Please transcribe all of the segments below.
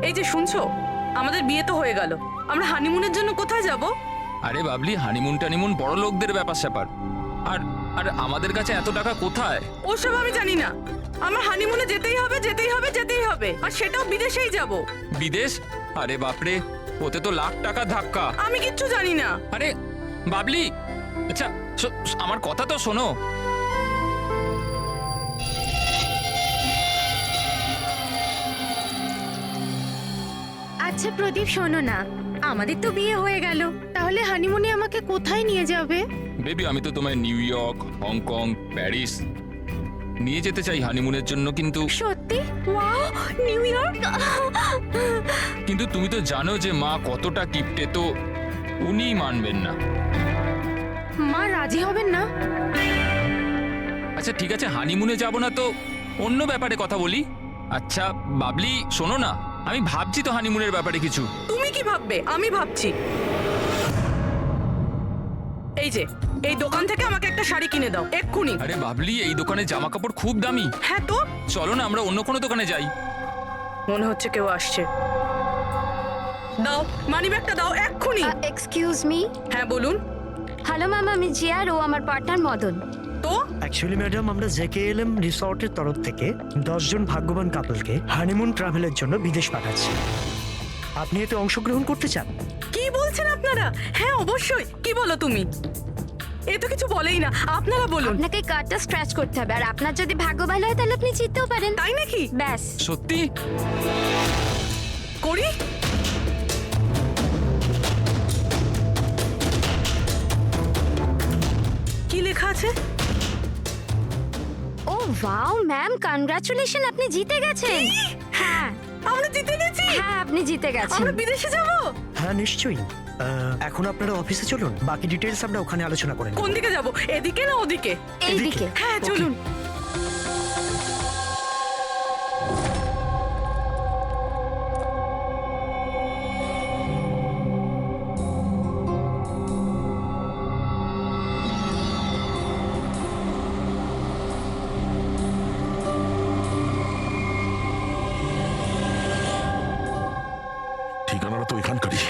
এই যে শুনছো, আমাদের বিয়ে তো হয়ে গেল, আমরা হানিমুনের জন্য কোথায় যাব? আরে বাবলি, হানিমুন টানিমুন বড় লোকদের ব্যাপার স্যাপার। আর আর আমাদের কাছে এত টাকা কোথায়? ওসব আমি জানি না। আমার হানিমুনে যেতেই হবে, যেতেই হবে, যেতেই হবে, আর সেটাও বিদেশেই যাব। বিদেশ? আরে বাপরে, ওতে তো লাখ টাকা ধাক্কা। আমি কিচ্ছু জানি না। আরে বাবলি, আচ্ছা আমার কথা তো শোনো। আচ্ছা প্রদীপ, শোনো না, আমাদের তো বিয়ে হয়ে গেল, তাহলে হানিমুনে আমাকে কোথায় নিয়ে যাবে? বেবি, আমি তো তোমায় নিউ ইয়র্ক, হংকং, প্যারিস নিয়ে যেতে চাই হানিমুনের জন্য, কিন্তু সত্যি? Wow, new York! কিন্তু তুমি তো জানো যে মা কতটা কিপটে, তো উনিই মানবেন না। মা রাজি হবেন না? আচ্ছা ঠিক আছে, হানিমুনে যাব না তো অন্য ব্যাপারে কথা বলি। আচ্ছা বাবলি শোনো না, আমি ভাবছি তো হানিমুনের ব্যাপারে কিছু। তুমি কি ভাববে? আমি ভাবছি। এই যে, এই দোকান থেকে আমাকে একটা শাড়ি কিনে দাও এক্ষুনি। আরে বাবলি, এই দোকানে জামা কাপড় খুব দামি। হ্যাঁ তো, চলো না আমরা অন্য কোনো দোকানে যাই। মনে হচ্ছে কেউ আসছে। দাও, মানিব্যাগটা দাও এক্ষুনি। Excuse me. হ্যাঁ বলুন। হ্যালো ম্যাম, আমি জিয়া আর ও আমার পার্টনার মদন। তো অ্যাকচুয়ালি ম্যাডাম, আমরা জেকেএলএম রিসর্টের তরফ থেকে 10 জন ভাগ্যবান কাপলকে হানিমুন ট্রাভেলের জন্য বিদেশ পাঠাচ্ছি। আপনি এতে অংশগ্রহণ করতে চান? কি বলছেন আপনারা? হ্যাঁ অবশ্যই। কি বলো তুমি? এ তো কিছু বলেই না, আপনারা বলুন। আপনাকে কার্ডটা স্ক্র্যাচ করতে হবে, আর আপনার যদি ভাগ্য ভালো হয় তাহলে আপনি জিততেও পারেন। তাই নাকি? ব্যাস। সত্যি? করি। কি লেখা আছে? ও ওয়াও ম্যাম, কনগ্রাচুলেশন, আপনি জিতে গেছেন। হ্যাঁ আমরা জিতে গেছি। হ্যাঁ, আপনি জিতে গেছেন। আমরা বিদেশে যাব। হ্যাঁ নিশ্চয়ই। এখন আপনারা অফিসে চলুন, বাকি ডিটেলস আমরা ওখানে আলোচনা করে নেব। কোন দিকে যাব? এদিকে না ওদিকে? এইদিকে। হ্যাঁ চলুন। ঠিকানাটা তো এখানকারই।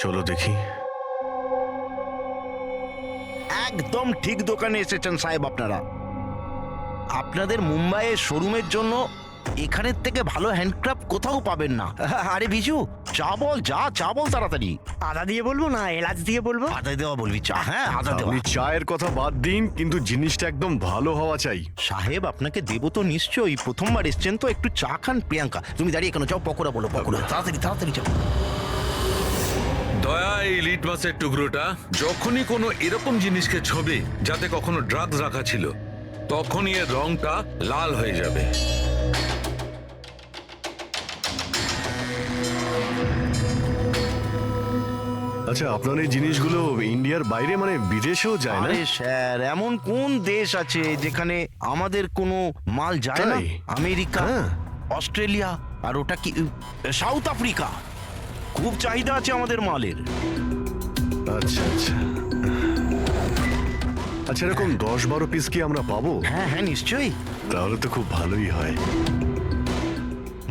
চলো দেখি। একদম ঠিক দোকানে এসেছেন সাহেব আপনারা। আপনাদের মুম্বাইয়ের শোরুমের জন্য এখানের থেকে ভালো হ্যান্ডক্রাফট কোথাও পাবেন না। আরে বিজু, চা বল, চা বল তাড়াতাড়ি। আদা দিয়ে বলবো না এলাচ দিয়ে বলবো? আদা দেওয়া বলবি চা? হ্যাঁ আদা দেওয়া। আপনি চায়ের কথা বাদ দিন, কিন্তু জিনিসটা একদম ভালো হওয়া চাই। সাহেব আপনাকে দেবো তো নিশ্চয়ই, প্রথমবার এসছেন তো, একটু চা খান। প্রিয়াঙ্কা তুমি দাঁড়িয়ে কেন? যাও পকোড়া বলো, পকোড়া তাড়াতাড়ি তাড়াতাড়ি যাও। দয়া, এই লিট মাছের টুকরোটা যখনই কোনো এরকম জিনিসকে ছবে যাতে কখনো ড্রাগস রাখা ছিল, তখনই এর রংটা লাল হয়ে যাবে। আচ্ছা, আপনার এই জিনিসগুলো ইন্ডিয়ার বাইরে মানে বিদেশেও যায় না? আরে স্যার, এমন কোন দেশ আছে যেখানে আমাদের কোনো মাল যায় না? তাই? আমেরিকা, হ্যাঁ। অস্ট্রেলিয়া, আর ওটা কি সাউথ আফ্রিকা। খুব চাহিদা আছে আমাদের মালের। আচ্ছা আচ্ছা আচ্ছা, এরকম 10-12 পিস কি আমরা পাবো? হ্যাঁ হ্যাঁ নিশ্চয়ই। তাহলে তো খুব ভালোই হয়।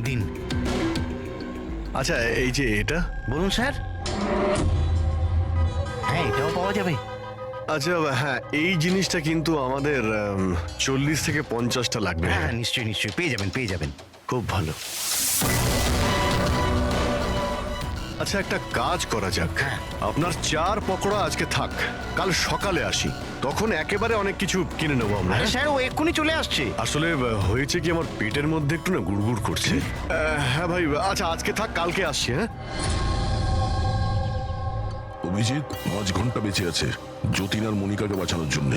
দিন। আচ্ছা, এই যে এটা। বলুন স্যার। হ্যাঁ এটাও পাওয়া যাবে। আচ্ছা হ্যাঁ, এই জিনিসটা কিন্তু আমাদের 40 থেকে 50টা লাগবে। হ্যাঁ হ্যাঁ নিশ্চয়ই নিশ্চয়ই পেয়ে যাবেন পেয়ে যাবেন। খুব ভালো। আচ্ছা, একটা কাজ করা যাক। আপনার 4 পকোড়া আজকে থাক, কাল সকালে আসি, তখন একেবারে অনেক কিছু কিনে নেবো আমরা। আরে স্যার, ও এক্ষুনি চলে আসছে। আসলে হয়েছে কি, আমার পেটের মধ্যে একটু না গুড়গুড় করছে। হ্যাঁ ভাই, আচ্ছা আজকে থাক, কালকে আসছি। হ্যাঁ অভিজিৎ 5 ঘন্টা বেঁচে আছে যতীন আর মনিকাকে বাঁচানোর জন্য।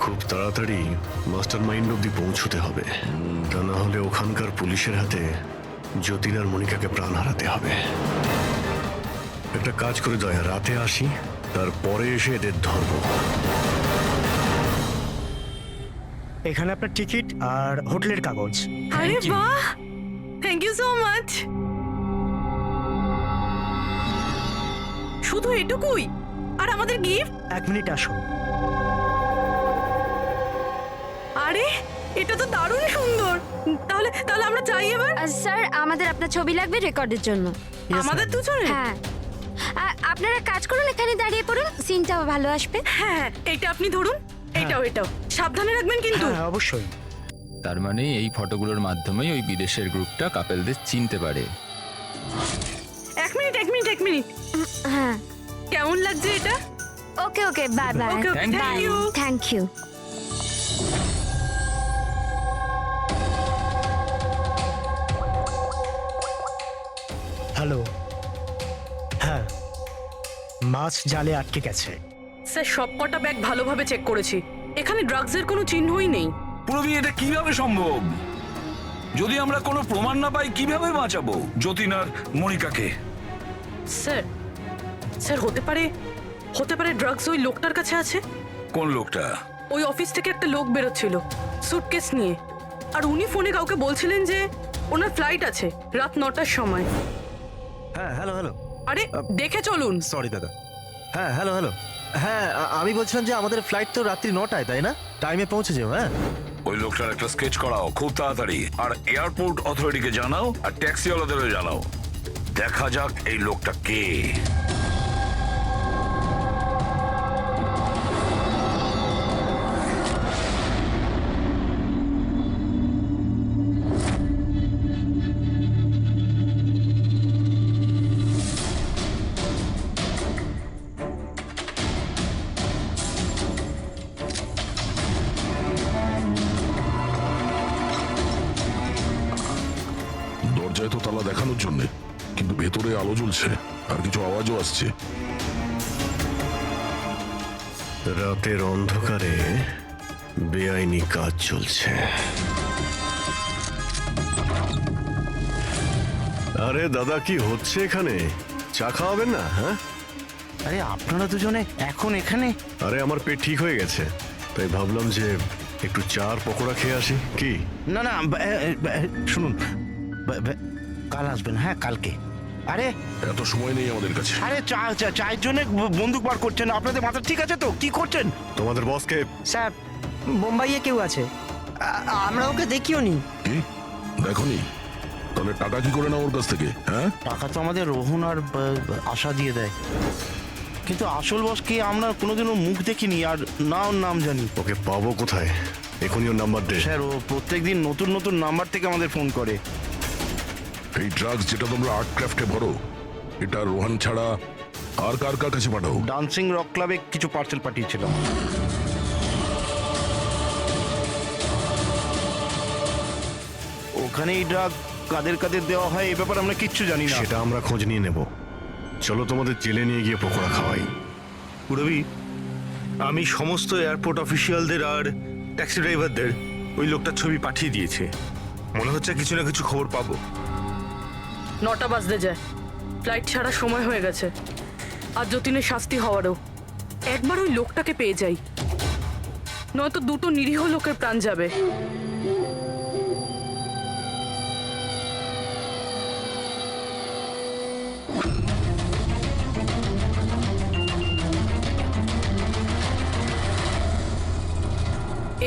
খুব তাড়াতাড়ি মাস্টার মাইন্ড অব্দি পৌঁছতে হবে, তা না হলে ওখানকার পুলিশের হাতে যতীন আর মনিকাকে প্রাণ হারাতে হবে। একটা কাজ করে দয়া, রাতে আসি, তারপরে এসে এদের ধরবো। এখানে আপনার টিকিট আর হোটেলের কাগজ। আরে Thank you. বাহ, থ্যাংক ইউ সো মাচ। শুধু এটুকুই? আর আমাদের গিফট? 1 মিনিট আসুন। আরে এটা তো দারুণ সুন্দর। তাহলে তাহলে আমরা চাই এবার। স্যার আমাদের আপনার ছবি লাগবে রেকর্ডের জন্য। আমাদের দুজনে? হ্যাঁ আপনারা কাজ করুন, এখানে দাঁড়িয়ে পড়ুন, সিনটাও ভালো আসবে। হ্যাঁ, এইটা আপনি ধরুন, এটাও সাবধানে রাখবেন কিন্তু। হ্যাঁ অবশ্যই। তার মানে এই ফটোগুলোর মাধ্যমেই ওই বিদেশের গ্রুপটা কাপেলদের চিনতে পারে। এক মিনিট হ্যাঁ কেমন লাগছে এটা? Okay okay, bye bye. Okay, Thank thank you. you. Thank you. Hello. হ্যাঁ, মাছ জালে আটকে গেছে। স্যার সবকটা ব্যাগ ভালোভাবে চেক করেছি, এখানে ড্রাগসের কোনো চিহ্নই নেই। পুরবি, এটা কিভাবে সম্ভব? যদি আমরা কোনো প্রমাণ না পাই কিভাবে বাঁচাবো যতীন আর মনিকাকে? স্যার হতে পারে ড্রাগস ওই লোকটার কাছে আছে। কোন লোকটা? ওই অফিস থেকে একটা লোক বেরোচ্ছিল সুটকেস নিয়ে, আর উনি ফোনে কাউকে বলছিলেন যে ওনার ফ্লাইট আছে রাত 9টার সময়। হ্যাঁ হ্যালো হ্যালো, আরে দেখে চলুন। সরি দাদা। হ্যাঁ হ্যালো হ্যালো, হ্যাঁ আমি বলছিলাম যে আমাদের ফ্লাইট তো রাত্রি 9টায়, তাই না? টাইমে পৌঁছে যাও। হ্যাঁ ওই লোকটার একটা স্কেচ করাও খুব তাড়াতাড়ি, আর এয়ারপোর্ট অথরিটিকে জানাও, আর ট্যাক্সিওয়ালাদেরও জানাও। দেখা যাক এই লোকটা কে। দরজায় তো তালা দেখানোর জন্য, কিন্তু ভেতরে আলো জ্বলছে আর কিছু আওয়াজও আসছে। রাতের অন্ধকারে বেআইনি কাজ চলছে। আরে দাদা, কি হচ্ছে এখানে? চা খাওয়াবেন না? হ্যাঁ, আরে আপনারা দুজনে এখন এখানে? আরে আমার পেট ঠিক হয়ে গেছে, তাই ভাবলাম যে একটু চার পকোড়া খেয়ে আসি। কি? না না, শুনুন, কাল আসবেন। হ্যাঁ কালকে। আরে এত সময় নেই আমাদের কাছে। আরে চায়ের জন্য বন্দুক বার করছেন? আপনাদের মাথা ঠিক আছে তো? কি করছেন? তোমাদের বসকে স্যার বোম্বাইয়ে কেউ আছে, আমরা ওকে দেখিও নি। কি দেখনি? তাহলে টাকা কি করে না ওর কাছ থেকে? হ্যাঁ, টাকা তো আমাদের রোহন আর আশা দিয়ে দেয়, কিন্তু আসল বসকে আমরা কোনোদিনও মুখ দেখিনি, আর না ওর নাম জানি। ওকে পাবো কোথায়? এখনই ওর নাম্বার দে। স্যার ও প্রত্যেকদিন নতুন নতুন নাম্বার থেকে আমাদের ফোন করে। এই ড্রাগস যেটা তোমরা আর্ট ক্রাফটে ভরো, এটা রোহান ছাড়া আর কার কার কাছে পাঠাও? ডান্সিং রক ক্লাবে কিছু পার্সেল পাঠিয়েছিলাম। ওখানে এই ড্রাগ কাদের কাদের দেওয়া হয় এই ব্যাপারে আমরা কিচ্ছু জানি না। সেটা আমরা খোঁজ নিয়ে নেব। চলো তোমাদের জেলে নিয়ে গিয়ে পকোড়া খাওয়াই। পুরবি, আমি সমস্ত এয়ারপোর্ট অফিসিয়ালদের আর ট্যাক্সি ড্রাইভারদের ওই লোকটার ছবি পাঠিয়ে দিয়েছে। মনে হচ্ছে কিছু না কিছু খবর পাবো। 9টা বাজতে যায়, ফ্লাইট ছাড়ার সময় হয়ে গেছে, আর যতীনের শাস্তি হওয়ারও। একবার ওই লোকটাকে পেয়ে যাই, নয়তো দুটো নিরীহ লোকের প্রাণ যাবে।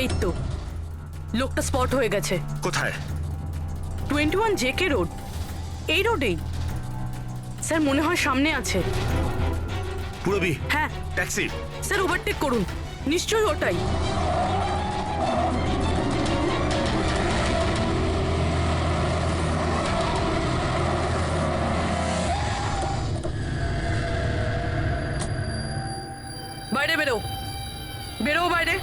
এই তো লোকটা স্পট হয়ে গেছে। কোথায়? 21 জেকে রোড, এই রোডেই। স্যার মনে হয় সামনে আছে। পুরবি, হ্যাঁ ট্যাক্সি। স্যার ওভারটেক করুন, নিশ্চয়ই ওটাই। বাইরে বেরো, বেরো বাইরে।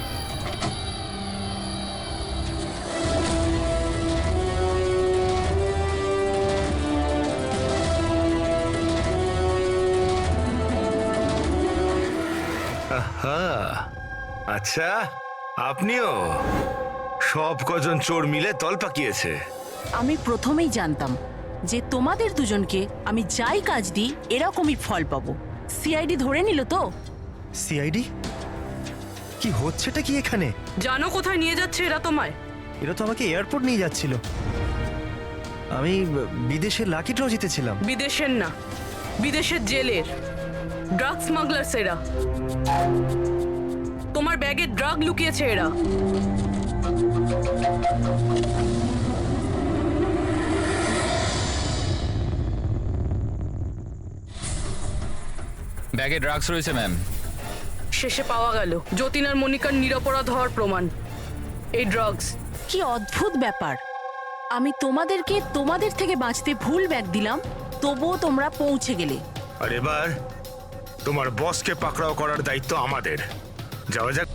হ্যাঁ, আচ্ছা, আপনিও? সব কজন চোর মিলে তল পাকিয়েছে। আমি প্রথমেই জানতাম যে তোমাদের দুজনকে আমি যাই কাজ দিই এরকমই ফল পাবো। সিআইডি ধরে নিল তো? সিআইডি? কি হচ্ছেটা কি এখানে? জানো কোথায় নিয়ে যাচ্ছে এরা তোমায়? এরা তো আমাকে এয়ারপোর্ট নিয়ে যাচ্ছিল। আমি বিদেশের লাকি ড্র জিতেছিলাম। বিদেশের না, বিদেশের জেলের ড্রাগ স্মাগলার্স এরা। তোমার ব্যাগে ড্রাগ লুকিয়েছে এরা। ব্যাগে ড্রাগস রয়েছে ম্যাম। শেষে পাওয়া গেল যতীন আর মনিকার নিরপরাধ হওয়ার প্রমাণ। এই ড্রাগস। কি অদ্ভুত ব্যাপার, আমি তোমাদেরকে তোমাদের থেকে বাঁচতে ভুল ব্যাগ দিলাম, তবুও তোমরা পৌঁছে গেলে। আর এবার তোমার বসকে পাকড়াও করার দায়িত্ব আমাদের। যাওয়া যাক।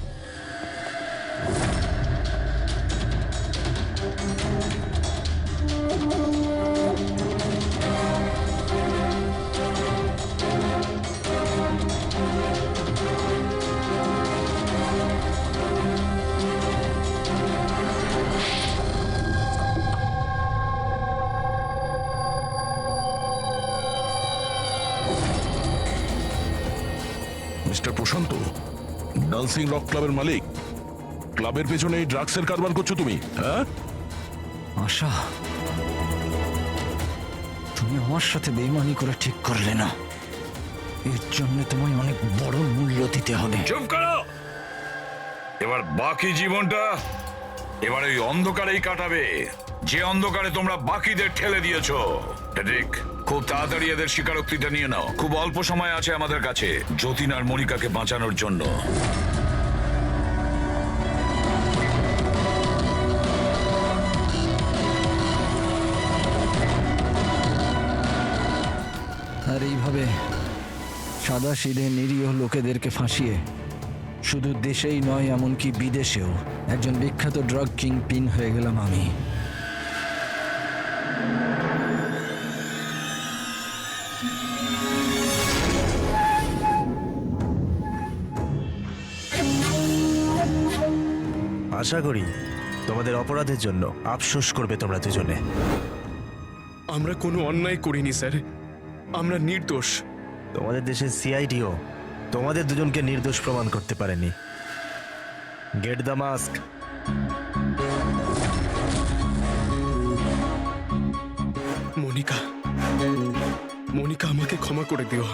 মিস্টার প্রশান্ত, ডান্সিং রক ক্লাবের মালিক, ক্লাবের পেছনে এই ড্রাগসের কারবার করছো তুমি, হ্যাঁ? আশা, তুমি আমার সাথে বেইমানি করে ঠিক করলে না, এর জন্য তোমায় অনেক বড় মূল্য দিতে হবে। চুপ করো। এবার বাকি জীবনটা এবার ওই অন্ধকারেই কাটাবে, যে অন্ধকারে তোমরা বাকিদের ঠেলে দিয়েছো। ঠিক, খুব তাড়াতাড়ি এদের স্বীকারোক্তিটা নিয়ে নাও। খুব অল্প সময় আছে আমাদের কাছে যতীন আর মনিকাকে বাঁচানোর জন্য। আর এইভাবে সাদা সিধে নিরীহ লোকেদেরকে ফাঁসিয়ে শুধু দেশেই নয় এমনকি বিদেশেও একজন বিখ্যাত ড্রাগ কিং পিন হয়ে গেলাম আমি। আশা করি তোমাদের অপরাধের জন্য আফসোস করবে তোমরা দুজনে। আমরা কোনো অন্যায় করিনি স্যার, আমরা নির্দোষ। তোমাদের দেশের সিআইডিও তোমাদের দুজনকে নির্দোষ প্রমাণ করতে পারেনি। Get the mask. Monica, Monica আমাকে ক্ষমা করে দিও।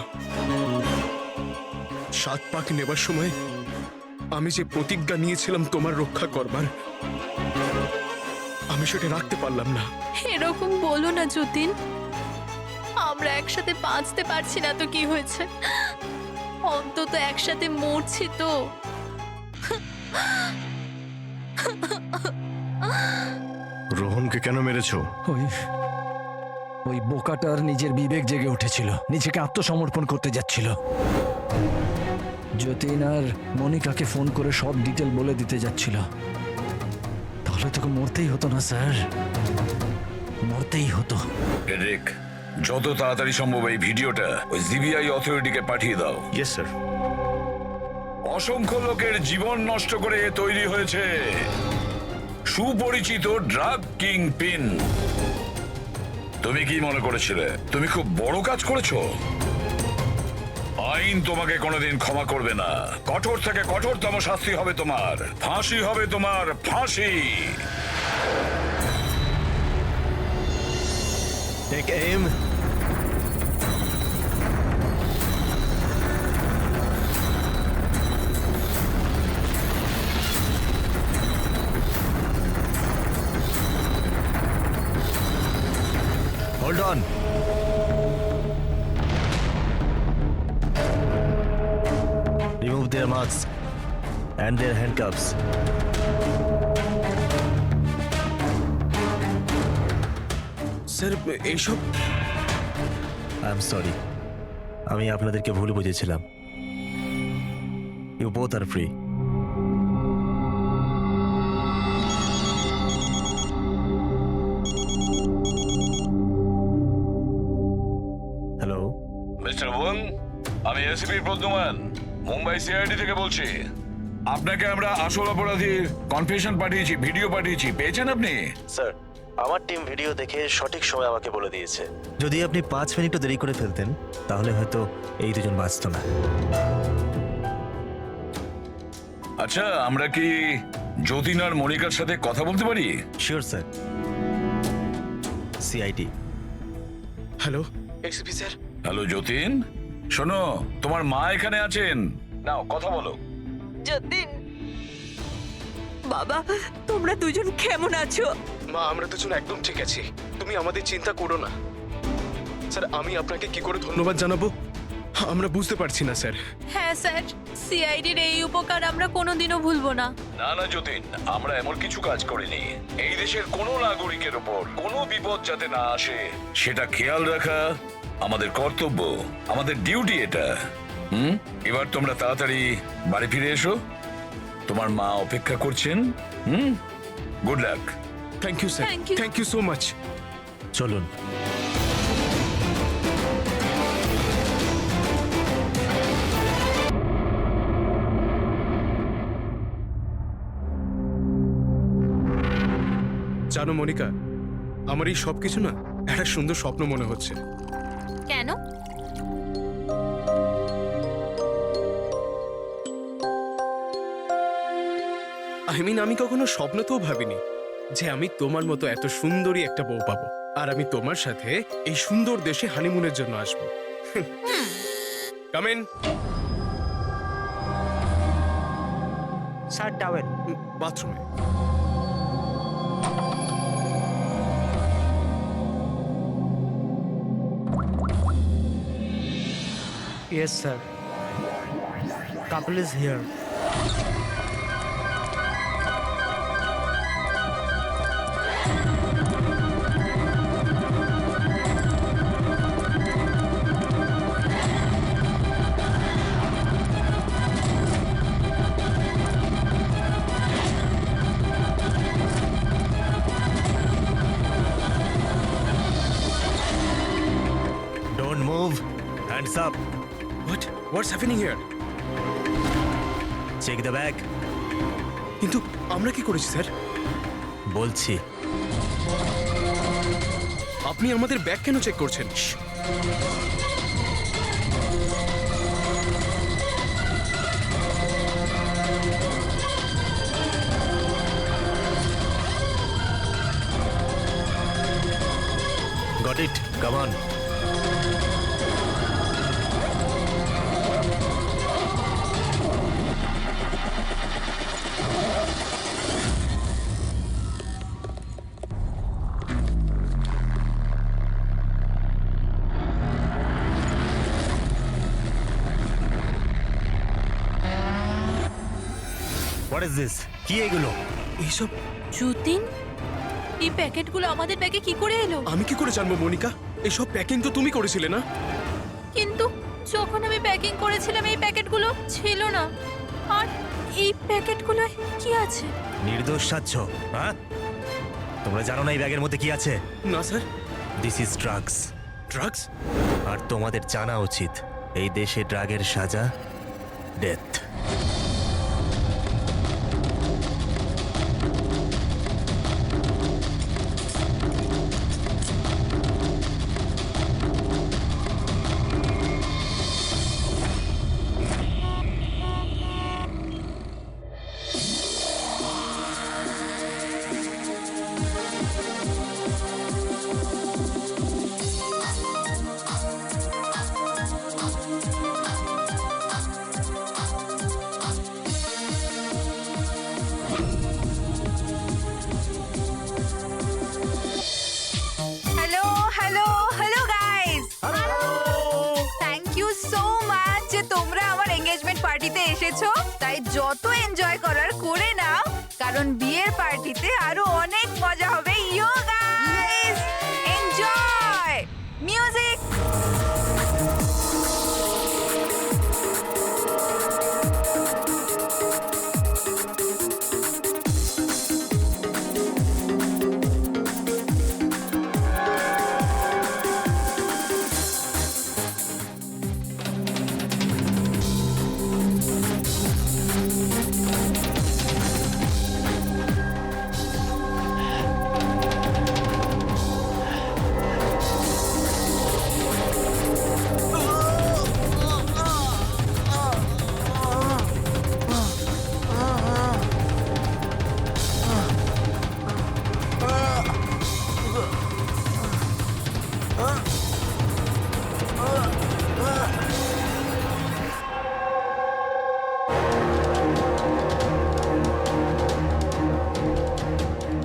7 পাক নেবার সময় আমি যে প্রতিজ্ঞা নিয়েছিলাম তোমার রক্ষা করবার, আমি সেটা রাখতে পারলাম না। এরকম বলো না যতীন, আমরা একসাথে বাঁচতে পারছি না তো কি হয়েছে, অন্তত একসাথে মরছি তো। রোহনকে কেন মেরেছো? ওই বোকাটার নিজের বিবেক জেগে উঠেছিল, নিজেকে আত্মসমর্পণ করতে যাচ্ছিল। যতীন আর মনিকাকে ফোন করে সব ডিটেল বলে দিতে যাচ্ছিল। তাহলে তোকে মরতেই হতো না স্যার, মরতেই হতো। এরিক, যত তাড়াতাড়ি সম্ভব এই ভিডিওটা ওই সিবিআই অথরিটিকে পাঠিয়ে দাও। Yes sir. অসংখ্য লোকের জীবন নষ্ট করে তৈরি হয়েছে সুপরিচিত ড্রাগ কিং পিন। তুমি কি মনে করেছিলে তুমি খুব বড় কাজ করেছো? আইন তোমাকে কোনোদিন ক্ষমা করবে না। কঠোর থেকে কঠোরতম শাস্তি হবে তোমার, ফাঁসি হবে তোমার, ফাঁসি। Take them. Hold on. Remove their masks and their handcuffs. Sir এইসব, I am sorry. আমি আপনাদেরকে ভুল বুঝেছিলাম। You both are free. Hello mister Wang, আমি এসিপি প্রদ্যুমান, মুম্বাই সিআইডি থেকে বলছি। আপনাকে আমরা আসল অপরাধীর কনফেশন পাঠিয়েছি, ভিডিও পাঠিয়েছি, পেয়েছেন আপনি? স্যার, আমার টিম ভিডিও দেখে সঠিক সময় আমাকে বলে দিয়েছে। যদি আপনি 5 মিনিটও দেরি করে ফেলতেন তাহলে হয়তো এই দুজন বাঁচত না। আচ্ছা, আমরা কি যতীন আর মনিকার সাথে কথা বলতে পারি? Sure sir. CID. Hello SP sir. Hello Jatin, শোনো, তোমার মা এখানে আছেন, নাও কথা বলো। যতীন, বাবা, তোমরা দুজন কেমন আছো? মা, আমরা দুজন একদম ঠিক আছি, তুমি আমাদের চিন্তা করো না। স্যার, আমি আপনাকে কি করে ধন্যবাদ জানাবো? আমরা বুঝতে পারছি না স্যার। হ্যাঁ স্যার, সিআইডির এই উপকার আমরা কোনোদিনও ভুলবো না। না না যতীন, আমরা এমন কিছু কাজ করিনি। এই দেশের কোনো নাগরিকের ওপর কোনো বিপদ যাতে না আসে সেটা খেয়াল রাখা আমাদের কর্তব্য, আমাদের ডিউটি এটা। এবার তোমরা তাড়াতাড়ি বাড়ি ফিরে এসো, তোমার মা অপেক্ষা করছেন। Good luck. Thank you sir, Thank you. Thank you so much. চলুন। জানো মনিকা, আমার এই সব কিছু না একটা সুন্দর স্বপ্ন মনে হচ্ছে। কেন? আমি কখনো স্বপ্নতেও ভাবিনি যে আমি তোমার মতো এত সুন্দরী একটা বউ পাবো, আর আমি তোমার সাথে এই সুন্দর দেশে হানিমুনের জন্য আসবো। Come in. Sir towel. বাথরুমে। Yes, sir. Couple is here. Don't move. Hands up. What's happening here? Check the bag. কিন্তু আমরা কি করেছি স্যার? বলছি। আপনি আমাদের ব্যাগ কেন চেক করছেন? Got it. Come on. What is this? কি এগুলো? এইসব যতীন, এই প্যাকেটগুলো আমাদের ব্যাগে কি করে এলো? আমি কি করে জানবো মনিকা? এইসব প্যাকিং তো তুমি করেছিলে না? কিন্তু যখন আমি প্যাকিং করেছিলাম এই প্যাকেটগুলো ছিল না। আর এই প্যাকেটগুলোয় কি আছে? নির্দোষ সাচ্ছ, হ্যাঁ? তোমরা জানো না এই ব্যাগের মধ্যে কি আছে? না sir. This is drugs. Drugs? আর তোমাদের জানা উচিত এই দেশে ড্রাগের সাজা death. Hello hello hello guys, thank you so much যে তোমরা আমার এঙ্গেজমেন্ট পার্টিতে এসেছো। তাই যত এনজয় করার করে নাও, কারণ বিয়ের পার্টিতে আরো অনেক মজা হবে। ইয়ো গাইস, এনজয় মিউজিক।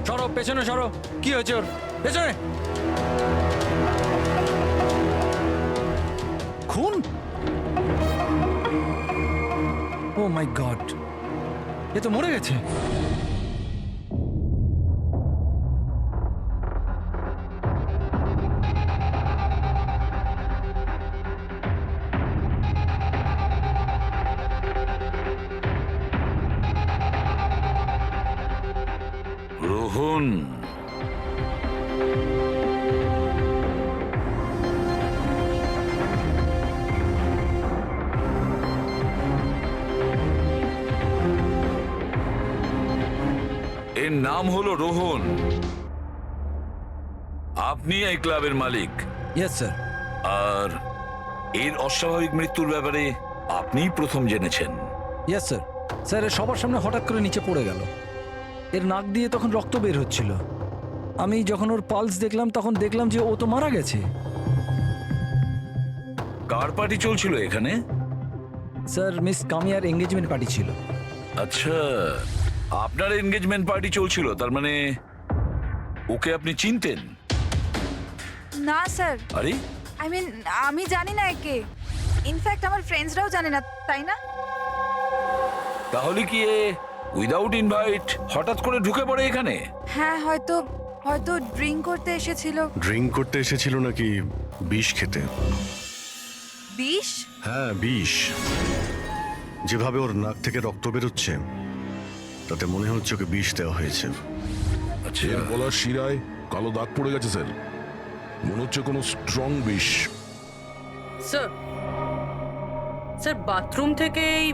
সরো পেছনে সরো। কি হয়েছে ওর? পেছনে। খুন? ও মাই গড, এ তো মরে গেছে। রোহন, এর নাম হলো রোহন। আপনি এই ক্লাবের মালিক। Yes sir. আর এর অস্বাভাবিক মৃত্যুর ব্যাপারে আপনিই প্রথম জেনেছেন। Yes sir. স্যার এর সবার সামনে হঠাৎ করে নিচে পড়ে গেল। এর নাক দিয়ে তখন রক্ত বের হচ্ছিল। আমি যখন ওর পালস দেখলাম তখন দেখলাম যে ও তো মারা গেছে। কার পার্টি চলছিল এখানে? স্যার মিস কামিয়ার এঙ্গেজমেন্ট পার্টি ছিল। আচ্ছা, আপনার এনগেজমেন্ট পার্টি চলছিল, তার মানে ওকে আপনি চিনতেন? না স্যার, আরে আই মিন আমি জানি না একে। ইনফ্যাক্ট আমার ফ্রেন্ডসরাও জানে না, তাই না? তাহলে কি এ উইদাউট ইনভাইট হঠাৎ করে ঢুকে পড়ে এখানে? হ্যাঁ, হয়তো হয়তো ড্রিঙ্ক করতে এসেছিল। ড্রিঙ্ক করতে এসেছিল নাকি বিষ খেতে? বিষ? হ্যাঁ, বিষ। যেভাবে ওর নাক থেকে রক্ত বেরোচ্ছে তাতে মনে হচ্ছে ওকে বিষ দেওয়া হয়েছে। আচ্ছা, এর গলার শিরায় কালো দাগ পড়ে গেছে স্যার, মনে হচ্ছে কোনো স্ট্রং বিষ। স্যার, স্যার বাথরুম থেকে এই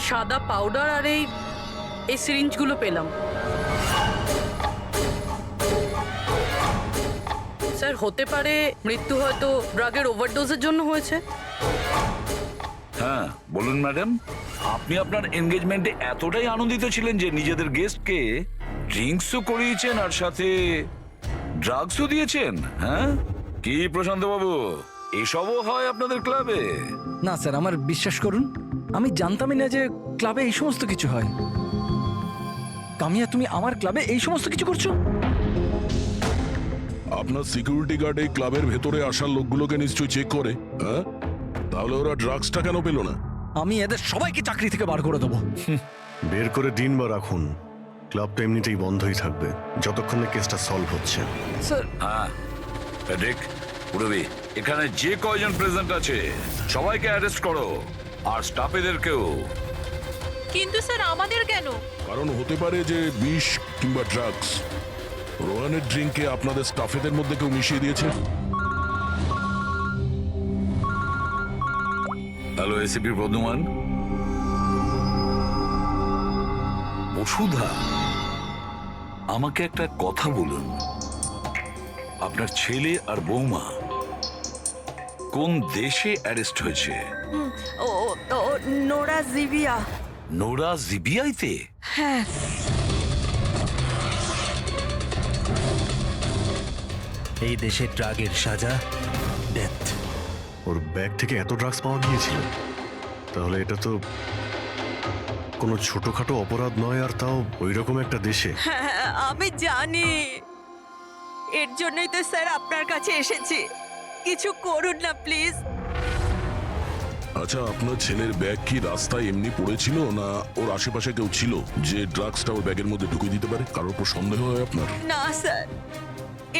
সাদা পাউডার আর এই সিরিঞ্জগুলো পেলাম। স্যার হতে পারে মৃত্যু হয়তো ড্রাগের ওভারডোজের জন্য হয়েছে। হ্যাঁ বলুন ম্যাডাম, আপনি আপনার এনগেজমেন্টে এতটাই আনন্দিত ছিলেন যে নিজেদের গেস্টকে ড্রিঙ্কসও করিয়েছেন আর সাথে ড্রাগসও দিয়েছেন? হ্যাঁ কি প্রশান্ত বাবু, এসবও হয় আপনাদের ক্লাবে? না স্যার, আমার বিশ্বাস করুন, আমি জানতামই না যে ক্লাবে এই সমস্ত কিছু হয়। কামিয়া, তুমি আমার ক্লাবে এই সমস্ত কিছু করছো? আপনার সিকিউরিটি গার্ড এই ক্লাবের ভেতরে আসার লোকগুলোকে নিশ্চয়ই চেক করে, হ্যাঁ? তাহলে ওরা ড্রাগসটা কেন পেল না? আমি এদের সবাইকে চাকরি থেকে বার করে দেবো। বের করে দিন বা রাখুন, ক্লাবটা এমনিতেই বন্ধই থাকবে যতক্ষণ না কেসটা সলভ হচ্ছে। স্যার। হ্যাঁ প্যাট্রিক, পুরবি, এখানে যে কয়জন প্রেজেন্ট আছে সবাইকে অ্যারেস্ট করো, আর স্টাফেদেরকেও। কিন্তু স্যার আমাদের কেন? কারণ হতে পারে যে বিষ কিংবা ড্রাগস রোহানের ড্রিঙ্কে আপনাদের স্টাফেদের মধ্যে কেউ মিশিয়ে দিয়েছে। Hello ACP Bardhaman. বসুধা, আমাকে একটা কথা বলুন, আপনার ছেলে আর বৌমা কোন দেশে অ্যারেস্ট হয়েছে? ও নোরা জিবিয়া। নোরা জিবিয়াইতে? হ্যাঁ। এই দেশে ড্রাগের সাজা ডেথ। ওর ব্যাগ থেকে এত ড্রাগস পাওয়া গিয়েছিল, তাহলে এটা তো কোনো ছোটখাটো অপরাধ নয়, আর তাও ওই রকম একটা দেশে। হ্যাঁ আমি জানি, এর জন্যই তো স্যার আপনার কাছে এসেছি। কিছু করুন না প্লিজ। আচ্ছা, আপনার ছেলের ব্যাগ কি রাস্তায় এমনি পড়েছিল, না ওর আশেপাশে কেউ ছিল যে ড্রাগসটা ওর ব্যাগের মধ্যে ঢুকিয়ে দিতে পারে? কারোর উপর সন্দেহ হয় আপনার? না স্যার,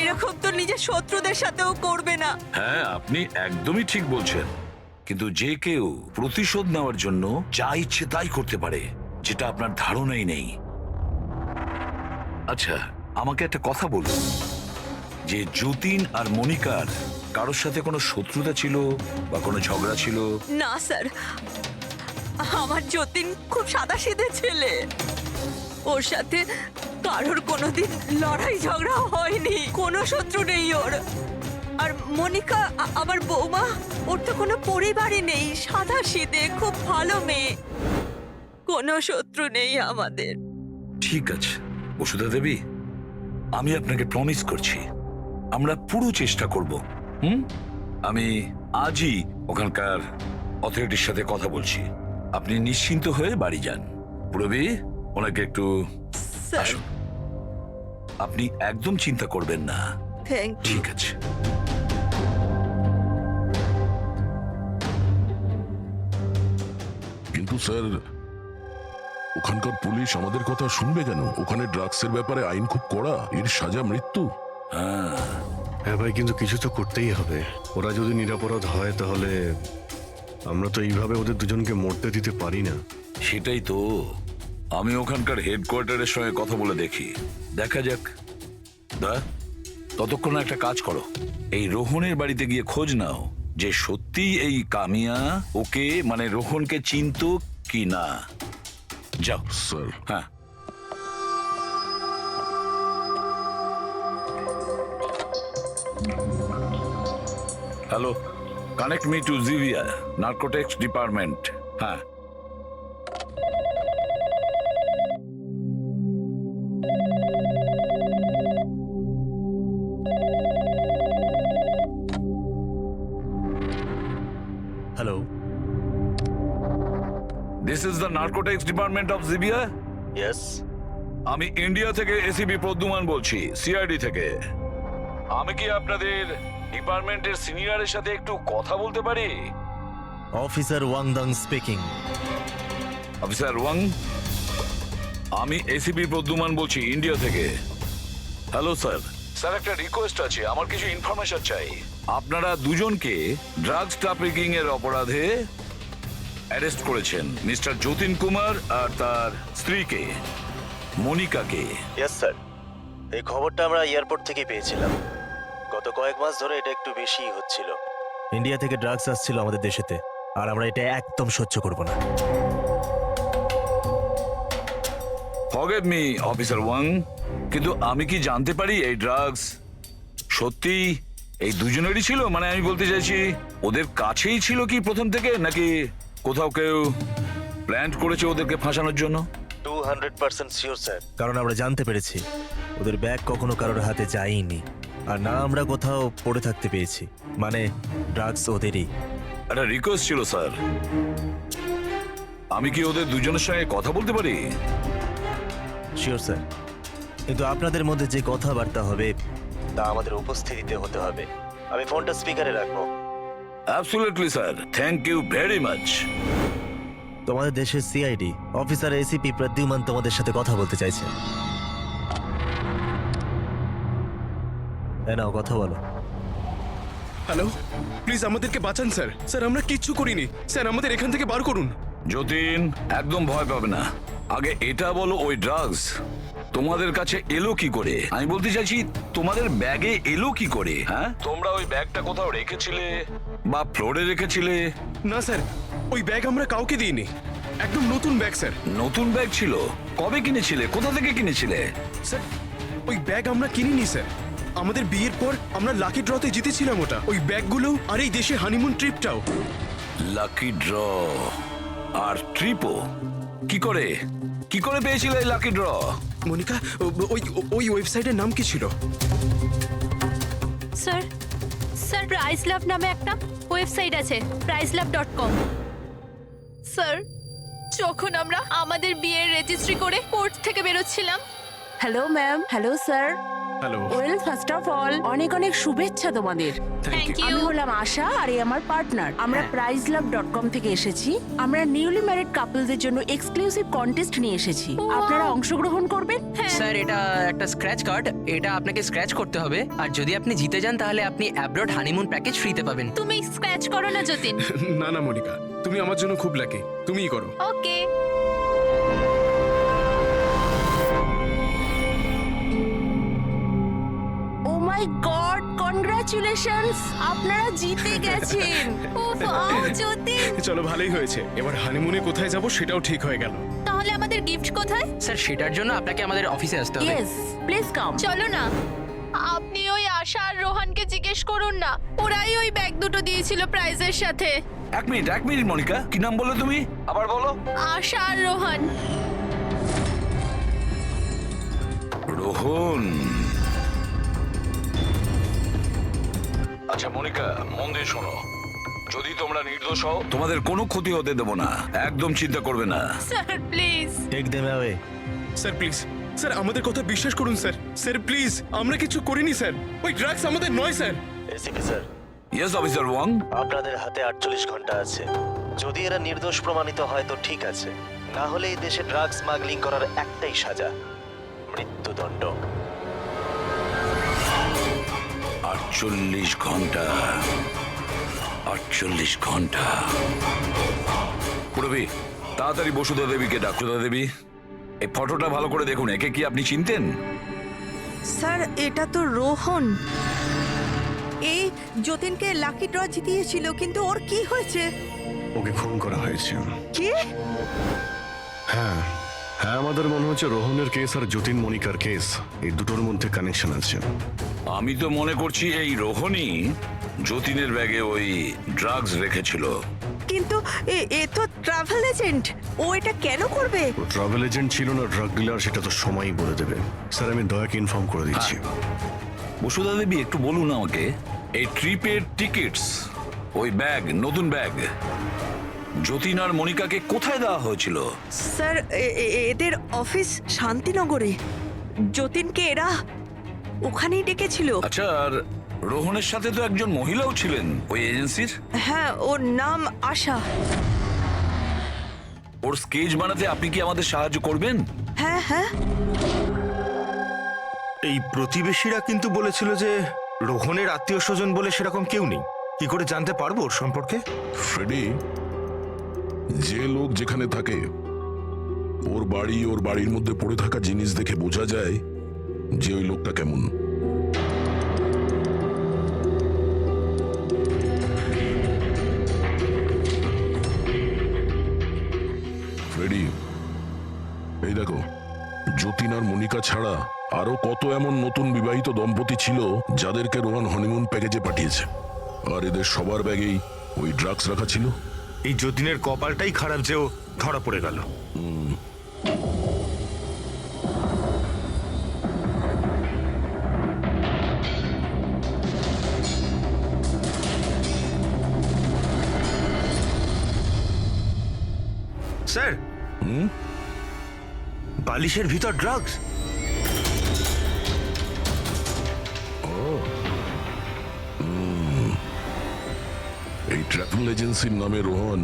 এরকম তো নিজের শত্রুদের সাথেও করবে না। হ্যাঁ আপনি একদমই ঠিক বলছেন, কিন্তু যে কেউ প্রতিশোধ নেওয়ার জন্য যা ইচ্ছে তাই করতে পারে, যেটা আপনার ধারণাই নেই। আচ্ছা আমাকে একটা কথা বলুন, যে যতীন আর মনিকার কারোর সাথে কোনো শত্রুতা ছিল বা কোনো ঝগড়া ছিল? না স্যার, আমার যতীন খুব সাদাসিধে ছেলে, ওর সাথে কারোর কোনোদিন লড়াই ঝগড়া হয়নি, কোনো শত্রু নেই ওর। আর মনিকা আমার বৌমা, ওর তো কোনো পরিবারই নেই, সাদাসিধে খুব ভালো মেয়ে, কোনো শত্রু নেই আমাদের। ঠিক আছে বসুধা দেবী, আমি আপনাকে প্রমিস করছি আমরা পুরো চেষ্টা করব। আমি আজই ওখানকার অথরিটির সাথে কথা বলছি, আপনি নিশ্চিন্ত হয়ে বাড়ি যান। পুরবি, ওনাকে একটু আসুন। আপনি একদম চিন্তা করবেন না। ঠিক আছে। কিন্তু স্যার, ওখানকার পুলিশ আমাদের কথা শুনবে কেন? ওখানে ড্রাগসের ব্যাপারে আইন খুব কড়া, এর সাজা মৃত্যু। হ্যাঁ ভাই, কিন্তু কিছু তো করতেই হবে। ওরা যদি নিরাপরাধ হয় তাহলে আমরা তো এইভাবে ওদের দুজনকে মরতে দিতে পারি না। সেটাই তো, আমি ওখানকার হেডকোয়ার্টারের সঙ্গে কথা বলে দেখি, দেখা যাক। ততক্ষণ একটা কাজ করো, এই রোহনের বাড়িতে গিয়ে খোঁজ নাও যে সত্যি এই কামিয়া ওকে মানে রোহনকে চিনতো কি না। যাও স্যার। হ্যাঁ। Hello, connect me to Jivia narcotics department. হ্যাঁ। Hello, this is the narcotics department of Jivia. Yes. আমি ইন্ডিয়া থেকে এসিপি প্রদ্যুমান বলছি, সিআইডি থেকে। আমি কি আপনাদের ডিপার্টমেন্টের সিনিয়রের সাথে একটু কথা বলতে পারি? Officer Wangdang speaking. Officer Wang, আমি এসিপি প্রদ্যুমান বলছি ইন্ডিয়া থেকে। Hello sir. স্যার, একটা রিকোয়েস্ট আছে, আমার কিছু ইনফরমেশন চাই। আপনারা দুজনকে ড্রাগস ট্রাফিকিং এর অপরাধে অ্যারেস্ট করেছেন, মিস্টার যতীন কুমার আর তার স্ত্রীকে মনিকাকে। ইয়েস স্যার, এই খবরটা আমরা এয়ারপোর্ট থেকে পেয়েছিলাম। গত কয়েক মাস ধরে এটা একটু বেশিই হচ্ছিল। ইন্ডিয়া থেকে ড্রাগস আসছিল আমাদের দেশেতে, আর আমরা এটা একদম সহ্য করব না। ফরগেট মি অফিসার ওয়াং, কিন্তু আমি কি জানতে পারি এই ড্রাগস সত্যি এই দুজনেরই ছিল? মানে আমি বলতে চাইছি, ওদের কাছেই ছিল কি প্রথম থেকে, নাকি কোথাও কেউ প্ল্যান করেছে ওদেরকে ফাঁসানোর জন্য? 200% শিওর স্যার, কারণ আমরা জানতে পেরেছি ওদের ব্যাগ কখনো কারোর হাতে যায়নি, আর না আমরা কোথাও পড়ে থাকতে পেয়েছি। মানে ড্রাগস ওদেরই। একটা রিকোয়েস্ট ছিল স্যার, আমি কি ওদের দুজনের সঙ্গে কথা বলতে পারি? শিওর স্যার, কিন্তু আপনাদের মধ্যে যে কথাবার্তা হবে তা আমাদের উপস্থিতিতে হতে হবে। আমি ফোনটা স্পিকারে রাখবো। Absolutely sir, thank you very much. তোমাদের দেশের সিআইডি অফিসার এসিপি প্রদ্যুমান তোমাদের সাথে কথা বলতে চাইছে। নাও কথা বলো। হ্যালো, প্লিজ আমাদেরকে বাঁচান স্যার। স্যার, আমরা কিচ্ছু করিনি স্যার, আমাদের এখান থেকে বার করুন। যতীন, একদম ভয় পাবে না। আগে এটা বলো, ওই ড্রাগস তোমাদের কাছে এলো কি করে? আমি বলতে চাইছি, তোমাদের ব্যাগে এলো কি করে? হ্যাঁ, তোমরা ওই ব্যাগটা কোথাও রেখেছিলে বা ফ্লোরে রেখেছিলে? না স্যার, ওই ব্যাগ আমরা কাউকে দিইনি, একদম নতুন ব্যাগ স্যার। নতুন ব্যাগ ছিল? কবে কিনেছিলে? কোথা থেকে কিনেছিলে? স্যার, ওই ব্যাগ আমরা কিনিনি স্যার। আমাদের বিয়ের পর আমরা লাকি ড্রতে জিতেছিলাম ওটা, ওই ব্যাগগুলো আর এই দেশে হানিমুন ট্রিপটাও। লাকি ড্র আর ট্রিপও? কি করে পেয়েছিলে এই লাকি ড্র? মনিকা, ওই ওয়েবসাইটের নাম কি ছিল? স্যার, প্রাইস লাভ নামে একটা ওয়েবসাইট আছে, pricelove.com। স্যার, যখন আমরা আমাদের বিয়ের রেজিস্ট্রি করে কোর্ট থেকে বেরোচ্ছিলাম। Hello ma'am. Hello sir. Hello. Well, first of all অনেক অনেক শুভেচ্ছা তোমাদের। Thank you. আমি হলাম আশা, আর এই আমার পার্টনার। আমরা pricelove.com থেকে এসেছি। আমরা নিউলি ম্যারিড কাপলদের জন্য এক্সক্লুসিভ কন্টেস্ট নিয়ে এসেছি। আপনারা অংশগ্রহণ করবেন। স্যার, এটা একটা স্ক্র্যাচ কার্ড, এটা আপনাকে স্ক্র্যাচ করতে হবে, আর যদি আপনি জিতে যান তাহলে আপনি অ্যাব্রড হানিমুন প্যাকেজ ফ্রিতে পাবেন। তুমি স্ক্র্যাচ করো না যতীন। না না মনিকা, তুমি আমার জন্য খুব লাকি, তুমিই করো। ওকে। ও মাই গড, কনগ্রাচুলেশনস, আপনারা জিতে গেছেন। ওয়াও যতীন, চলো ভালোই হয়েছে, এবার হানিমুনে কোথায় যাব সেটাও ঠিক হয়ে গেল। তাহলে আমাদের গিফট কোথায়? স্যার, সেটার জন্য আপনাকে আমাদের অফিসে আসতে হবে। Yes, please come. চলো না, আপনি ওই আশা আর রোহানকে জিজ্ঞেস করুন না, ওরাই ওই ব্যাগ দুটো দিয়েছিল প্রাইজের সাথে। এক মিনিট মনিকা, কি নাম বললে তুমি? আবার বলো। আশা আর রোহান। রোহন। আচ্ছা মনিকা, মন দিয়ে শোনো, যদি তোমরা নির্দোষ হও তোমাদের কোনো ক্ষতি হতে দেবো না, একদম চিন্তা করবে না। Sir please. Take them away. Sir please, sir আমাদের কথা বিশ্বাস করুন স্যার। স্যার প্লিজ, আমরা কিছু করিনি স্যার, ওই ড্রাগস আমাদের নয় sir. ACP sir. Yes officer Wang. আপনাদের হাতে 48 ঘন্টা আছে। যদি এরা নির্দোষ প্রমাণিত হয় তো ঠিক আছে, না হলে এই দেশে ড্রাগ স্মাগলিং করার একটাই সাজা, মৃত্যুদণ্ড। 48 ঘন্টা, 48 ঘন্টা। পুরবি, তাড়াতাড়ি বসুধা দেবীকে ডাক। বসুধা দেবী, এই ফটোটা ভালো করে দেখুন, একে কি আপনি চিনতেন? স্যার, এটা তো রোহন। এই যতীনকে লাকি ড্র জিতিয়েছিল, কিন্তু ওর কি হয়েছে? ওকে খুন করা হয়েছে। কি? হ্যাঁ হ্যাঁ, আমাদের মনে হচ্ছে রোহনের কেস আর যতীন মনিকার কেস, এই দুটোর মধ্যে কানেকশন আছে। আমি তো মনে করছি এই রোহনই যতীনের ব্যাগে ওই ড্রাগস রেখেছিল। কিন্তু এ তো ট্রাভেল এজেন্ট, ও এটা কেন করবে? ও ট্রাভেল এজেন্ট ছিল না ড্রাগ ডিলার, সেটা তো সময়ই বলে দেবে। স্যার, আমি দয়াকে ইনফর্ম করে দিচ্ছি। বসুধা দেবী, একটু বলুন আমাকে, এই ট্রিপের টিকিটস, ওই ব্যাগ, নতুন ব্যাগ, যতীন আর মনিকাকে কোথায় দেওয়া হয়েছিল? স্যার, এদের অফিস শান্তিনগরে। যতীনকে এরা ওখানেই ডেকেছিল। আচ্ছা, আর রোহনের সাথে তো একজন মহিলাও ছিলেন ওই এজেন্সির। হ্যাঁ, ওর নাম আশা। ওর স্কেচ বানাতে আপনি কি আমাদের সাহায্য করবেন? হ্যাঁ হ্যাঁ। এই প্রতিবেশীরা কিন্তু বলেছিল যে রোহনের আত্মীয় স্বজন বলে সেরকম কেউ নেই। কি করে জানতে পারবো ওর সম্পর্কে? ফ্রেডি, যে লোক যেখানে থাকে ওর বাড়ির মধ্যে পড়ে থাকা জিনিস দেখে বোঝা যায় যে ওই লোকটা কেমন। ফ্রেডি, এই দেখো, যতীন আর মনিকা ছাড়া আরো কত এমন নতুন বিবাহিত দম্পতি ছিল যাদেরকে রোহন হনিমুন প্যাকেজে পাঠিয়েছে, আর এদের সবার ব্যাগেই ওই ড্রাগস রাখা ছিল। এই যতীনের কপালটাই খারাপ যে ও ধরা পড়ে গেল। স্যার, বালিশের ভিতর ড্রাগস। এই ট্রাভেল এজেন্সির নামে রোহন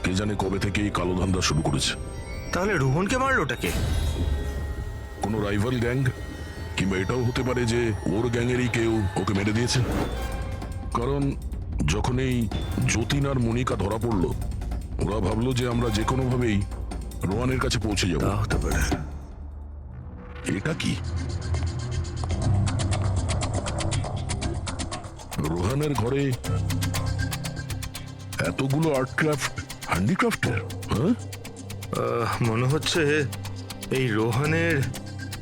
কে জানে কবে থেকে এই কালো ধান্দা শুরু করেছে। তাহলে রোহনকে মারলোটাকে? কোনো রাইভাল গ্যাং, কিংবা এটাও হতে পারে যে ওর গ্যাংয়েরই কেউ ওকে মেরে দিয়েছে। কারণ যখন এই যতীন আর মনিকা ধরা পড়লো, ওরা ভাবলো যে আমরা যে কোনো ভাবেই রোহানের কাছে পৌঁছে যাবো। হতে পারে। এটা কি? রোহানের ঘরে এতগুলো আর্টক্রাফট, হ্যান্ডিক্রাফটের। হ্যাঁ, মনে হচ্ছে এই রোহানের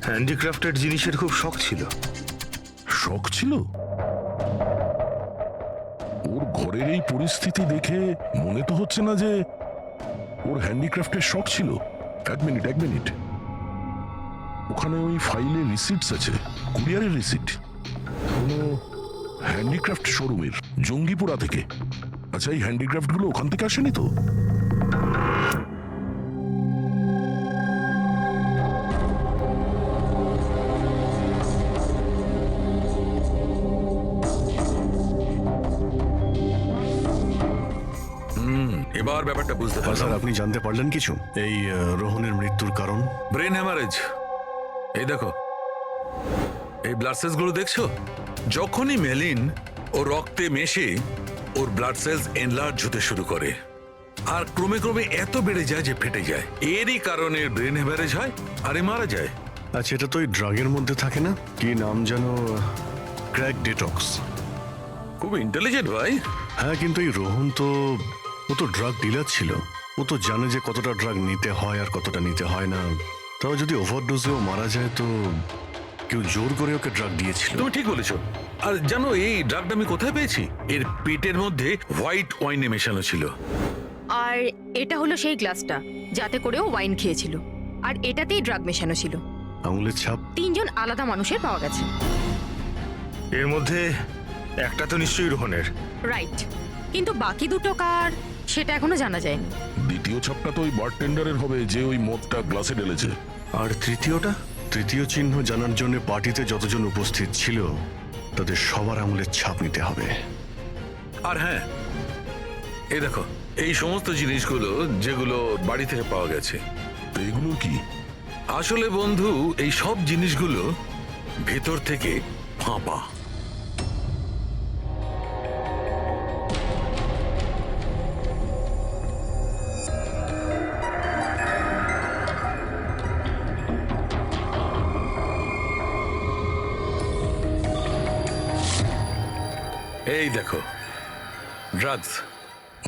হ্যান্ডিক্রাফটেড জিনিসের খুব শখ ছিল। শখ ছিল? ওর ঘরের এই পরিস্থিতি দেখে মনে তো হচ্ছে না যে ওর হ্যান্ডিক্রাফটের শখ ছিল। এক মিনিট, ওখানে ওই ফাইলে রিসিটস আছে, কুরিয়ারের রিসিট, কোনো হ্যান্ডিক্রাফট শোরুমের, জঙ্গিপুরা থেকে। আচ্ছা, এই হ্যান্ডিক্রাফট গুলো ওখান থেকে আসেনি তো? এবার ব্যাপারটা বুঝতে পারলাম। স্যার, আপনি জানতে পারলেন কিছু এই রোহনের মৃত্যুর কারণ? Brain haemorrhage. এই দেখো, এই ব্লাড সেলস গুলো দেখছো? যখনই মেলিন ও রক্তে মেশে ওর ব্লাড সেলস এনলার্জ হতে শুরু করে, আর ক্রমে ক্রমে এত বেড়ে যায় যে ফেটে যায়। এরই কারণে ব্রেন হ্যামারেজ হয় আর মারা যায়। আচ্ছা, এটা তো ওই ড্রাগের মধ্যে থাকে না? কি নাম যেন? Crack detox. খুব ইন্টেলিজেন্ট ভাই। হ্যাঁ, কিন্তু এই রোহন তো, ও তো ড্রাগ ডিলার ছিল। ও তো জানে যে কতটা ড্রাগ নিতে হয় আর কতটা নিতে হয় না। তাও যদি ওভারডোজেও মারা যায় তো কেউ জোর করে ওকে ড্রাগ দিয়েছিল। তুমি ঠিক বলেছো। আর জানো এই ড্রাগটা আমি কোথায় পেয়েছি? এর পেটের মধ্যে হোয়াইট ওয়াইনে মেশানো ছিল। আর এটা হলো সেই গ্লাসটা যাতে করে ও ওয়াইন খেয়েছিল, আর এটাতেই ড্রাগ মেশানো ছিল। আঙুলের ছাপ 3 জন আলাদা মানুষের পাওয়া গেছে। এর মধ্যে একটা তো নিশ্চয়ই রোহনের। রাইট, কিন্তু বাকি দুটো কার সেটা এখনো জানা যায়নি। দ্বিতীয় ছাপটা তো ওই বারটেন্ডারের হবে যে ওই মদটা গ্লাসে ঢেলেছে। আর তৃতীয়টা? তৃতীয় চিহ্ন জানার জন্য পার্টিতে যতজন উপস্থিত ছিল তাদের সবার আঙুলের ছাপ নিতে হবে। আর হ্যাঁ, এই দেখো, এই সমস্ত জিনিসগুলো যেগুলো বাড়ি থেকে পাওয়া গেছে। তো এগুলো কি? আসলে বন্ধু, এই সব জিনিসগুলো ভেতর থেকে ফাঁপা। এই দেখো, ড্রাগস।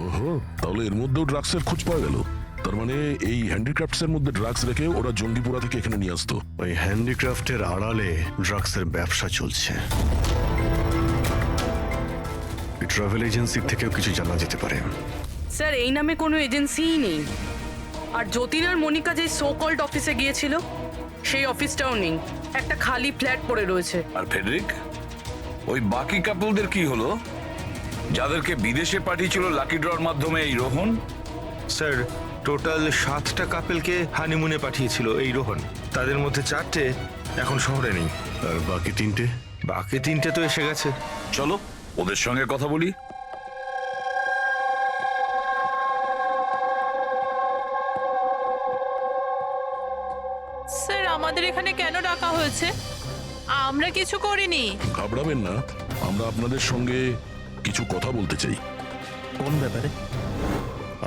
ওহো, তাহলে এর মধ্যেও ড্রাগসের খোঁজ পাওয়া গেল। তার মানে এই হ্যান্ডিক্রাফটসের মধ্যে ড্রাগস রেখে ওরা জঙ্গিপুরা থেকে এখানে নিয়ে আসতো। ওই হ্যান্ডিক্রাফটের আড়ালে ড্রাগসের ব্যবসা চলছে। ট্রাভেল এজেন্সির থেকেও কিছু জানা যেতে পারে। স্যার, এই নামে কোনো এজেন্সিই নেই। আর যতীন আর মনিকা যে সো কল্ড অফিসে গিয়েছিল সেই অফিসটাও নেই, একটা খালি ফ্ল্যাট পড়ে রয়েছে। আর ফেডরিক, ওই বাকি কাপলদের কি হলো যাদেরকে বিদেশে পাঠিয়েছিল লাকি ড্রর মাধ্যমে এই রোহন? স্যার, টোটাল 7টা কাপেলকে হানিমুনে পাঠিয়েছিল এই রোহন। তাদের মধ্যে 4টে এখন শহরে নেই। আর বাকি 3টে? বাকি 3টে তো এসে গেছে। চলো ওদের সঙ্গে কথা বলি। স্যার, আমাদের এখানে কেন ডাকা হয়েছে? আমরা কিছু করিনি। ঘাবড়াবেন না, আমরা আপনাদের সঙ্গে কিছু কথা বলতে চাই। কোন ব্যাপারে?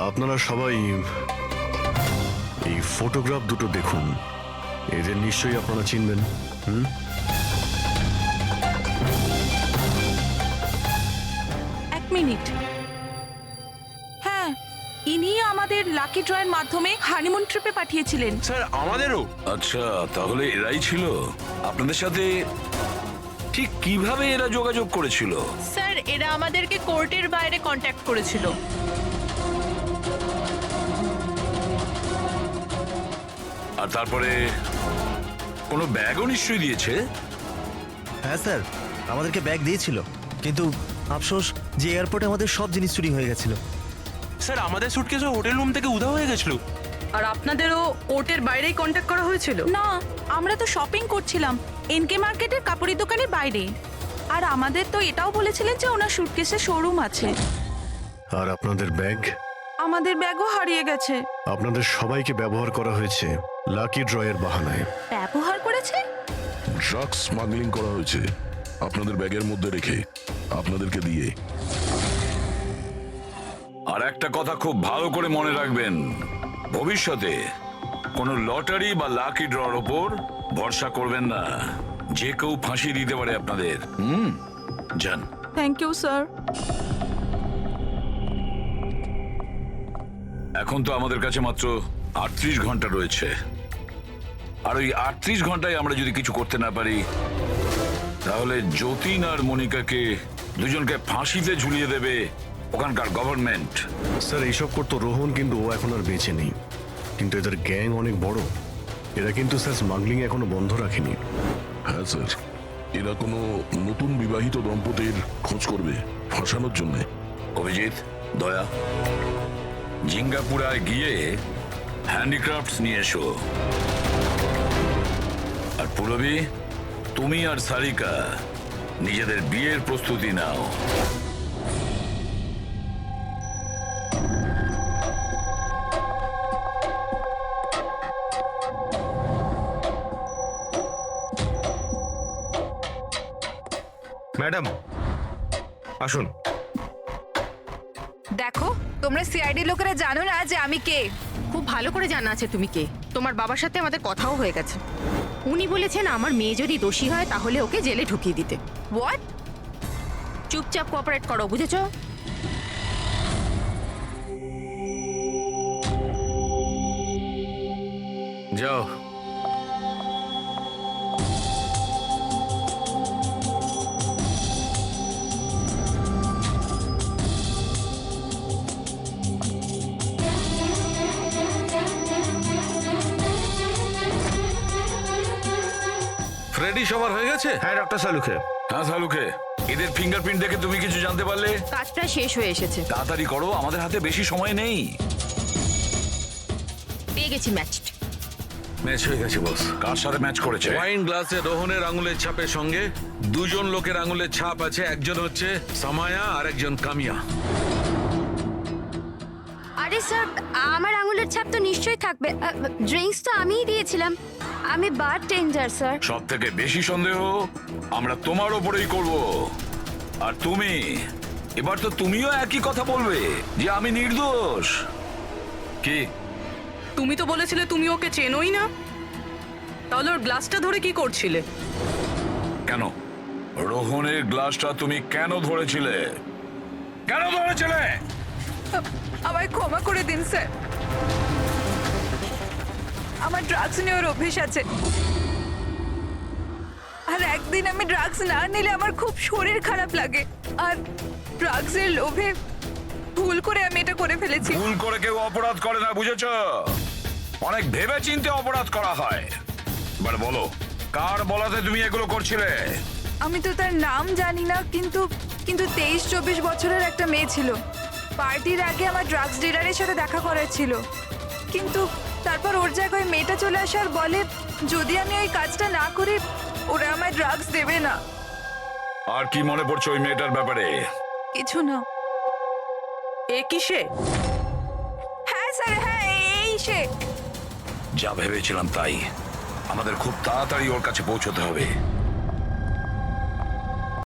আপনারা সবাই এই ফটোগ্রাফ দুটো দেখুন। এদের নিশ্চয়ই আপনারা চিনবেন। এক মিনিট। হ্যাঁ, ইনি আমাদের লাকি ড্রয়ের মাধ্যমে হানিমুন ট্রিপে পাঠিয়েছিলেন। স্যার, আমাদেরও। আচ্ছা, তাহলে এরাই ছিল আপনাদের সাথে। ঠিক কিভাবে এরা যোগাযোগ করেছিল? স্যার, এরা আমাদেরকে কোর্টের বাইরে কন্ট্যাক্ট করেছিল। আর তারপরে কোনো ব্যাগও নিশ্চয়ই দিয়েছে। হ্যাঁ স্যার, আমাদেরকে ব্যাগ দিয়েছিল, কিন্তু আফসোস যে এয়ারপোর্টে আমাদের সব জিনিস চুরি হয়ে গেছিল। স্যার, আমাদের সুটকেসও হোটেল রুম থেকে উধাও হয়ে গেছিল। আর আপনাদেরও কোর্টের বাইরেই কন্ট্যাক্ট করা হয়েছিল? না, আমরা তো শপিং করছিলাম এনকে মার্কেটের কাপড়ি দোকানের বাইরে। আর আমাদের তো এটাও বলেছিলেন যে ওনার সুটকেসের শোরুম আছে। আর আপনাদের ব্যাগ? আমাদের ব্যাগও হারিয়ে গেছে। আপনাদের সবাইকে ব্যবহার করা হয়েছে লাকি ড্রয়ের বাহানায়। ব্যবহার করেছে? ড্রাগস স্মাগলিং করা হয়েছে আপনাদের ব্যাগের মধ্যে রেখে, আপনাদেরকে দিয়ে। আর একটা কথা খুব ভালো করে মনে রাখবেন, ভবিষ্যতে কোনো লটারি বা লাকি ড্রর ওপর ভরসা করবেন না। যে কেউ ফাঁসি দিতে পারে আপনাদের। যান। Thank you sir. এখন তো আমাদের কাছে মাত্র 38 ঘন্টা রয়েছে। আর ওই 38 ঘন্টায় আমরা যদি কিছু করতে না পারি, তাহলে যতীন আর মনিকাকে দুজনকে ফাঁসিতে ঝুলিয়ে দেবে ওখানকার গভর্নমেন্ট। স্যার, এইসব করতো রোহন, কিন্তু ও এখন আর বেঁচে নেই। কিন্তু এদের গ্যাং অনেক বড়। এরা কিন্তু স্যার স্মাগলিং এখনো বন্ধ রাখেনি। হ্যাঁ স্যার, এরা কোনো নতুন বিবাহিত দম্পতির খোঁজ করবে ফাঁসানোর জন্য। অভিজিৎ, দয়া, জিঙ্গাপুরায় গিয়ে হ্যান্ডিক্রাফটস নিয়ে এসো। আর পুরবী, তুমি আর সারিকা নিজেদের বিয়ের প্রস্তুতি নাও। ম্যাডাম, আসুন। দেখো, তোমরা সিআইডি লোকেরা জানো না যে আমি কে। খুব ভালো করে জানা আছে তুমি কে। তোমার বাবার সাথে আমাদের কথাও হয়ে গেছে। উনি বলেছেন আমার মেয়ে যদি দোষী হয় তাহলে ওকে জেলে ঢুকিয়ে দিতে। হোয়াট? চুপচাপ কোঅপারেট করো, বুঝেছো? যাও। ফ্রেডি সবার হয়ে গেছে? হ্যাঁ ডক্টর সালুখে। হ্যাঁ সালুখে, এদের ফিঙ্গারপ্রিন্ট দেখে তুমি কিছু জানতে পারলে? কাজটা শেষ হয়ে এসেছে। তাড়াতাড়ি করো, আমাদের হাতে বেশি সময় নেই। পেয়ে গেছি ম্যাচ। ম্যাচ হয়ে গেছে বস। কার সাথে ম্যাচ করেছে? ওয়াইন গ্লাসে রোহনের আঙুলের ছাপের সঙ্গে দুজন লোকের আঙুলের ছাপ আছে। একজন হচ্ছে সামায়া আর একজন কামিয়া। সরি স্যার, আমার আঙুলের ছাপ তো নিশ্চয়ই থাকবে। ড্রিঙ্কস তো আমিই দিয়েছিলাম। আমি বার টেন্ডার স্যার। সব থেকে বেশি সন্দেহ আমরা তোমার ওপরেই করব। আর তুমি, এবার তো তুমিও একই কথা বলবে যে আমি নির্দোষ। কি? তুমি তো বলেছিলে তুমি ওকে চেনোই না, তাহলে ওর গ্লাসটা ধরে কি করছিলে? কেন রোহনের গ্লাসটা তুমি কেন ধরেছিলে? কেন ধরেছিলে? আমায় ক্ষমা করে দিন স্যার, আমার ড্রাগস নেওয়ার অভ্যেস আছে, আর একদিন আমি ড্রাগস না নিলে আমার খুব শরীর খারাপ লাগে, আর ড্রাগসের লোভে ভুল করে আমি এটা করে ফেলেছি। ভুল করে কেউ অপরাধ করে না, বুঝেছো? অনেক ভেবে চিন্তে অপরাধ করা হয়। এবার বলো, কার বলাতে তুমি এগুলো করছিলে? আমি তো তার নাম জানি না, কিন্তু 23-24 বছরের একটা মেয়ে ছিল। পার্টির আগে আমার ড্রাগস ডিলারের সাথে দেখা করার ছিল, কিন্তু তারপর ওর জায়গায় মেয়েটা চলে আসে আর বলে যদি আমি ওই কাজটা না করি ওরা আমায় ড্রাগস দেবে না। আর কি মনে পড়ছে ওই মেয়েটার ব্যাপারে? কিছু না। এ কি সে? হ্যাঁ স্যার, হ্যাঁ এই সে। যা ভেবেছিলাম তাই। আমাদের খুব তাড়াতাড়ি ওর কাছে পৌঁছতে হবে।